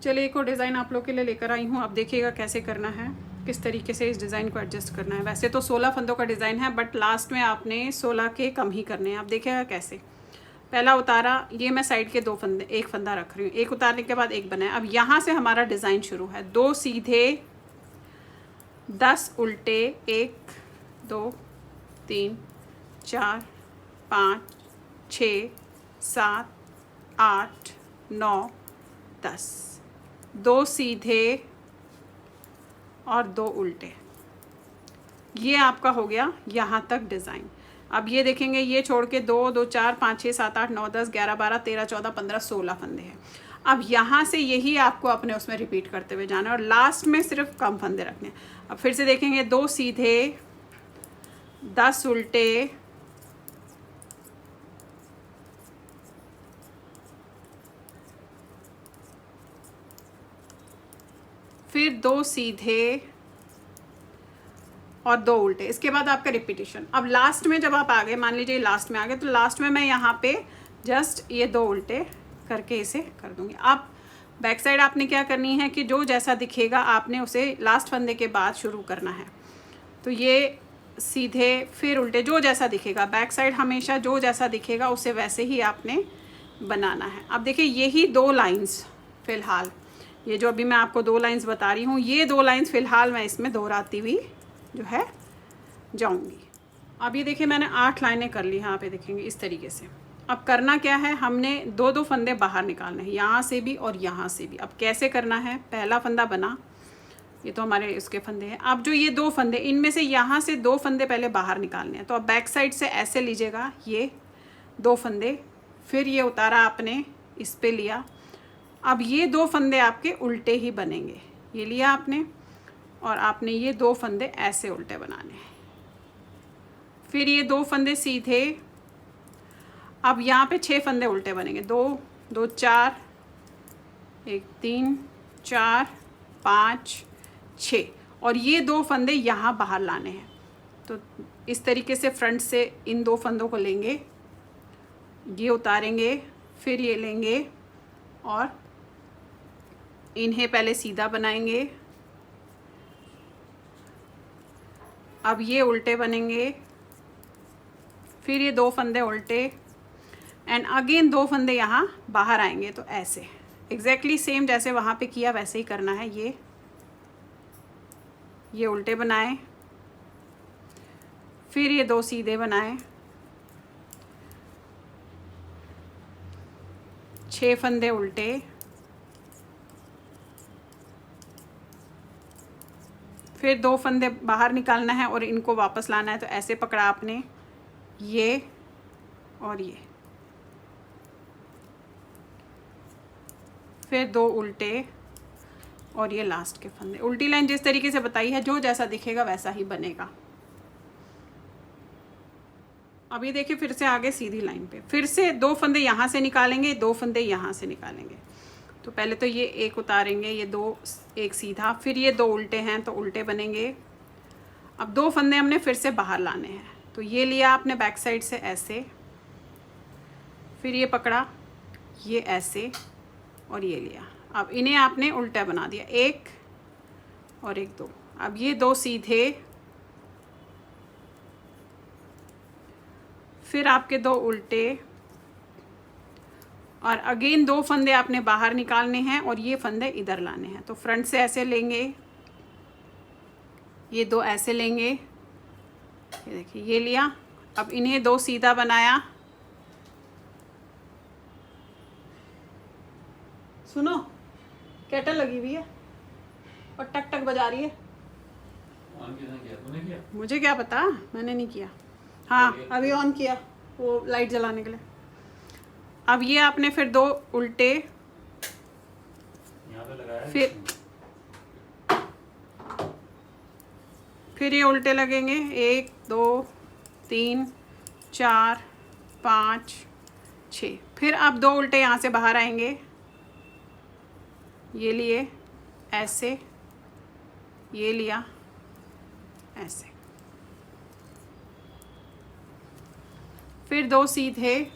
चलिए एक और डिज़ाइन आप लोग के लिए लेकर आई हूँ। आप देखिएगा कैसे करना है, किस तरीके से इस डिज़ाइन को एडजस्ट करना है। वैसे तो 16 फंदों का डिज़ाइन है, बट लास्ट में आपने 16 के कम ही करने हैं। आप देखिएगा कैसे। पहला उतारा, ये मैं साइड के 2 फंदे, एक फंदा रख रही हूँ, एक उतारने के बाद एक बनाया। अब यहाँ से हमारा डिज़ाइन शुरू है। 2 सीधे, 10 उल्टे, 1 2 3 4 5 6 7 8 9 10, 2 सीधे और 2 उल्टे। ये आपका हो गया यहाँ तक डिज़ाइन। अब ये देखेंगे, ये छोड़ के 2 2 4 5 6 7 8 9 10 11 12 13 14 15 16 फंदे हैं। अब यहाँ से यही आपको अपने उसमें रिपीट करते हुए जाना है और लास्ट में सिर्फ कम फंदे रखने हैं। अब फिर से देखेंगे, 2 सीधे, 10 उल्टे, फिर 2 सीधे और 2 उल्टे। इसके बाद आपका रिपीटेशन। अब लास्ट में जब आप आ गए, मान लीजिए लास्ट में आ गए, तो लास्ट में मैं यहाँ पे जस्ट ये 2 उल्टे करके इसे कर दूंगी। आप बैक साइड आपने क्या करनी है कि जो जैसा दिखेगा आपने उसे लास्ट फंदे के बाद शुरू करना है। तो ये सीधे फिर उल्टे, जो जैसा दिखेगा बैक साइड हमेशा जो जैसा दिखेगा उसे वैसे ही आपने बनाना है। अब देखिए यही 2 लाइंस फ़िलहाल, ये जो अभी मैं आपको 2 लाइंस बता रही हूँ, ये 2 लाइंस फ़िलहाल मैं इसमें दोहराती हुई जो है जाऊंगी। अब ये देखिए मैंने 8 लाइनें कर ली हैं। यहाँ पे देखेंगे इस तरीके से। अब करना क्या है, हमने 2 2 फंदे बाहर निकालने हैं, यहाँ से भी और यहाँ से भी। अब कैसे करना है, पहला फंदा बना, ये तो हमारे इसके फंदे हैं। अब जो ये 2 फंदे, इनमें से यहाँ से 2 फंदे पहले बाहर निकालने हैं। तो अब बैक साइड से ऐसे लीजिएगा, ये 2 फंदे, फिर ये उतारा आपने, इस पे लिया। अब ये 2 फंदे आपके उल्टे ही बनेंगे। ये लिया आपने और आपने ये 2 फंदे ऐसे उल्टे बनाने हैं। फिर ये 2 फंदे सीधे। अब यहाँ पे 6 फंदे उल्टे बनेंगे। 2 2 4 1 3 4 5 6, और ये 2 फंदे यहाँ बाहर लाने हैं। तो इस तरीके से फ्रंट से इन 2 फंदों को लेंगे, ये उतारेंगे, फिर ये लेंगे और इन्हें पहले सीधा बनाएंगे। अब ये उल्टे बनेंगे, फिर ये 2 फंदे उल्टे एंड अगेन 2 फंदे यहाँ बाहर आएंगे। तो ऐसे एग्जैक्टली सेम जैसे वहाँ पे किया वैसे ही करना है। ये उल्टे बनाए, फिर ये 2 सीधे बनाए, 6 फंदे उल्टे, फिर 2 फंदे बाहर निकालना है और इनको वापस लाना है। तो ऐसे पकड़ा आपने, ये और ये, फिर 2 उल्टे और ये लास्ट के फंदे। उल्टी लाइन जिस तरीके से बताई है, जो जैसा दिखेगा वैसा ही बनेगा। अब ये देखिए फिर से आगे सीधी लाइन पे, फिर से 2 फंदे यहाँ से निकालेंगे, 2 फंदे यहाँ से निकालेंगे। तो पहले तो ये एक उतारेंगे, ये 2, एक सीधा, फिर ये 2 उल्टे हैं तो उल्टे बनेंगे। अब 2 फंदे हमने फिर से बाहर लाने हैं। तो ये लिया आपने बैक साइड से ऐसे, फिर ये पकड़ा, ये ऐसे और ये लिया। अब इन्हें आपने उल्टा बना दिया, 1 और 1 2। अब ये 2 सीधे, फिर आपके 2 उल्टे और अगेन 2 फंदे आपने बाहर निकालने हैं और ये फंदे इधर लाने हैं। तो फ्रंट से ऐसे लेंगे, ये 2 ऐसे लेंगे, ये देखिए ये लिया। अब इन्हें 2 सीधा बनाया। सुनो, केटल लगी हुई है और टक टक बजा रही है। तूने किया? मुझे क्या पता, मैंने नहीं किया। हाँ अभी ऑन किया, वो लाइट जलाने के लिए। अब ये आपने फिर 2 उल्टे, यहाँ पे लगाया, फिर ये उल्टे लगेंगे, 1 2 3 4 5 6। फिर अब 2 उल्टे यहाँ से बाहर आएंगे, ये लिए ऐसे, ये लिया ऐसे, फिर 2 सीधे,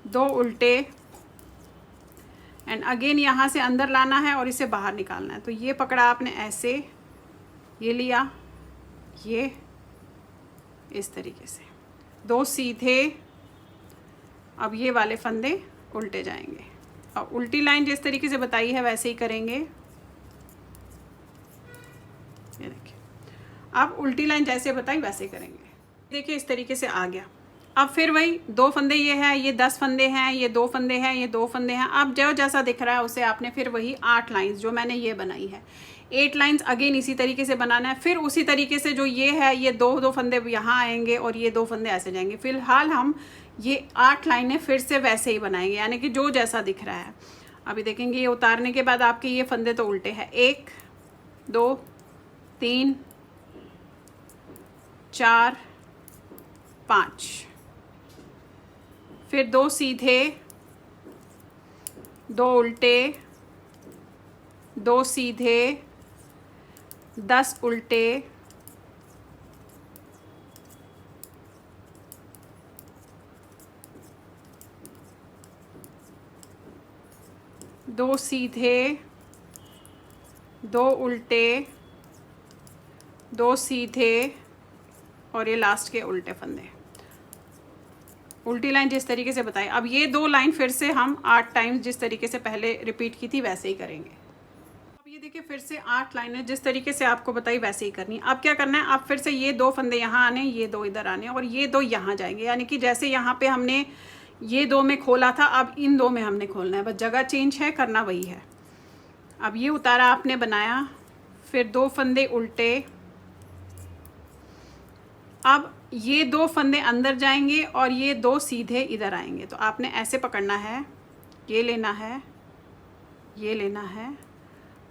2 उल्टे एंड अगेन यहाँ से अंदर लाना है और इसे बाहर निकालना है। तो ये पकड़ा आपने ऐसे, ये लिया, ये इस तरीके से 2 सीधे। अब ये वाले फंदे उल्टे जाएंगे और उल्टी लाइन जिस तरीके से बताई है वैसे ही करेंगे। ये देखिए, अब उल्टी लाइन जैसे बताई वैसे ही करेंगे। देखिए इस तरीके से आ गया। अब फिर वही 2 फंदे ये है, ये 10 फंदे हैं, ये 2 फंदे हैं, ये 2 फंदे हैं। अब जो जैसा दिख रहा है उसे आपने फिर वही 8 लाइंस जो मैंने ये बनाई है, 8 लाइंस अगेन इसी तरीके से बनाना है। फिर उसी तरीके से जो ये है, ये 2 फंदे यहाँ आएंगे और ये 2 फंदे ऐसे जाएंगे। फिलहाल हम ये 8 लाइनें फिर से वैसे ही बनाएंगे, यानी कि जो जैसा दिख रहा है। अभी देखेंगे ये उतारने के बाद आपके ये फंदे तो उल्टे हैं। 1 2 3 4 5, फिर 2 सीधे, 2 उल्टे, 2 सीधे, 10 उल्टे, 2 सीधे, 2 उल्टे, 2 सीधे और ये लास्ट के उल्टे फंदे। उल्टी लाइन जिस तरीके से बताई। अब ये 2 लाइन फिर से हम 8 टाइम्स जिस तरीके से पहले रिपीट की थी वैसे ही करेंगे। अब ये देखिए फिर से 8 लाइनें जिस तरीके से आपको बताई वैसे ही करनी है। अब क्या करना है, आप फिर से ये 2 फंदे यहाँ आने, ये 2 इधर आने और ये 2 यहाँ जाएंगे। यानी कि जैसे यहाँ पे हमने ये 2 में खोला था, अब इन 2 में हमने खोलना है, बस जगह चेंज है, करना वही है। अब ये उतारा आपने बनाया, फिर 2 फंदे उल्टे। अब ये 2 फंदे अंदर जाएंगे और ये 2 सीधे इधर आएंगे। तो आपने ऐसे पकड़ना है, ये लेना है, ये लेना है।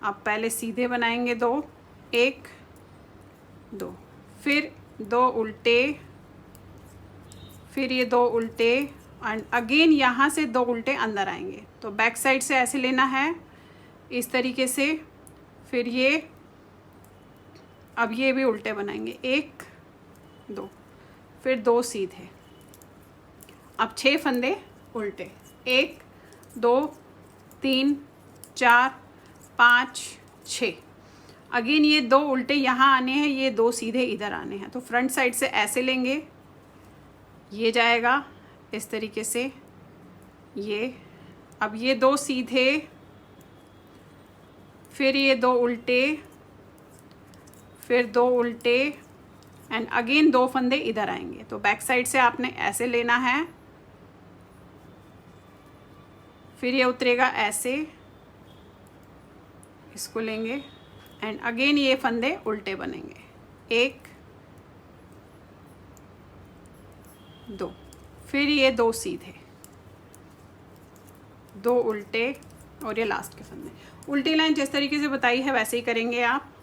अब पहले सीधे बनाएंगे 2, 1 2, फिर 2 उल्टे, फिर ये 2 उल्टे एंड अगेन यहाँ से 2 उल्टे अंदर आएंगे। तो बैक साइड से ऐसे लेना है इस तरीके से, फिर ये, अब ये भी उल्टे बनाएंगे, 1 2, फिर 2 सीधे। अब 6 फंदे उल्टे, 1 2 3 4 5 6। अगेन ये 2 उल्टे यहाँ आने हैं, ये 2 सीधे इधर आने हैं। तो फ्रंट साइड से ऐसे लेंगे, ये जाएगा इस तरीके से, ये। अब ये 2 सीधे, फिर ये 2 उल्टे, फिर 2 उल्टे एंड अगेन 2 फंदे इधर आएंगे। तो बैक साइड से आपने ऐसे लेना है, फिर ये उतरेगा ऐसे, इसको लेंगे एंड अगेन ये फंदे उल्टे बनेंगे, 1 2, फिर ये 2 सीधे, 2 उल्टे और ये लास्ट के फंदे। उल्टी लाइन जिस तरीके से बताई है वैसे ही करेंगे आप।